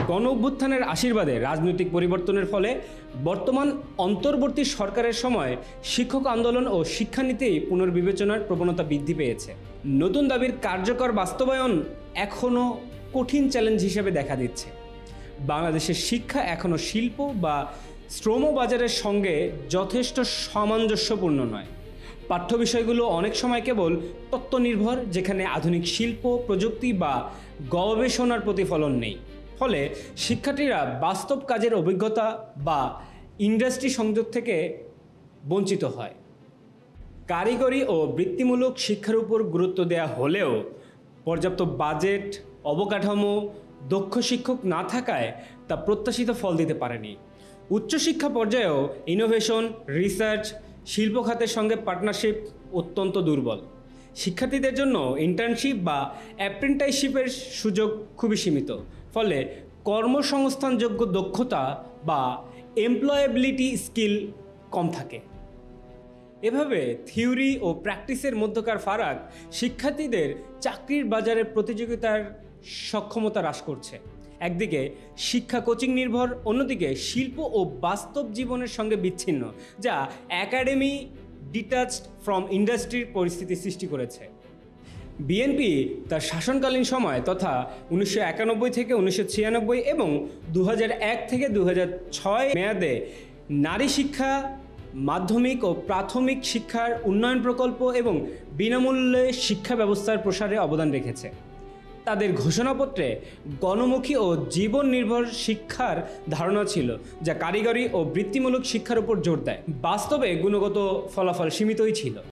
গণ অভ্যুত্থানের আশীর্বাদে রাজনৈতিক পরিবর্তনের ফলে বর্তমান অন্তর্বর্তী সরকারের সময় শিক্ষক আন্দোলন ও শিক্ষানীতি পুনর্বিবেচনার প্রবণতা বৃদ্ধি পেয়েছে। নতুন দাবির কার্যকর বাস্তবায়ন এখনও কঠিন চ্যালেঞ্জ হিসেবে দেখা দিচ্ছে। বাংলাদেশের শিক্ষা এখনও শিল্প বা শ্রম বাজারের সঙ্গে যথেষ্ট সামঞ্জস্যপূর্ণ নয়। পাঠ্য বিষয়গুলো অনেক সময় কেবল তত্ত্বনির্ভর, যেখানে আধুনিক শিল্প, প্রযুক্তি বা গবেষণার প্রতিফলন নেই। ফলে শিক্ষার্থীরা বাস্তব কাজের অভিজ্ঞতা বা ইন্ডাস্ট্রি সংযোগ থেকে বঞ্চিত হয়। কারিগরি ও বৃত্তিমূলক শিক্ষার উপর গুরুত্ব দেওয়া হলেও পর্যাপ্ত বাজেট, অবকাঠামো, দক্ষ শিক্ষক না থাকায় তা প্রত্যাশিত ফল দিতে পারেনি। উচ্চশিক্ষা পর্যায়েও ইনোভেশন, রিসার্চ, শিল্প খাতের সঙ্গে পার্টনারশিপ অত্যন্ত দুর্বল। শিক্ষার্থীদের জন্য ইন্টার্নশিপ বা অ্যাপ্রেন্টিসশিপের সুযোগ খুবই সীমিত। ফলে কর্মসংস্থানযোগ্য দক্ষতা বা এমপ্লয়েবিলিটি স্কিল কম থাকে। এভাবে থিওরি ও প্র্যাকটিসের মধ্যকার ফারাক শিক্ষার্থীদের চাকরির বাজারে প্রতিযোগিতার সক্ষমতা হ্রাস করছে। একদিকে শিক্ষা কোচিং নির্ভর, অন্যদিকে শিল্প ও বাস্তব জীবনের সঙ্গে বিচ্ছিন্ন, যা একাডেমি ডিটাচড ফ্রম ইন্ডাস্ট্রির পরিস্থিতি সৃষ্টি করেছে। বিএনপি তার শাসনকালীন সময় তথা 1991 থেকে 1996 এবং 2001 থেকে 2006 মেয়াদে নারী শিক্ষা, মাধ্যমিক ও প্রাথমিক শিক্ষার উন্নয়ন প্রকল্প এবং বিনামূল্যে শিক্ষা ব্যবস্থার প্রসারে অবদান রেখেছে। তাদের ঘোষণাপত্রে গণমুখী ও জীবন নির্ভর শিক্ষার ধারণা ছিল, যা কারিগরি ও বৃত্তিমূলক শিক্ষার উপর জোর দেয়। বাস্তবে গুণগত ফলাফল সীমিতই ছিল।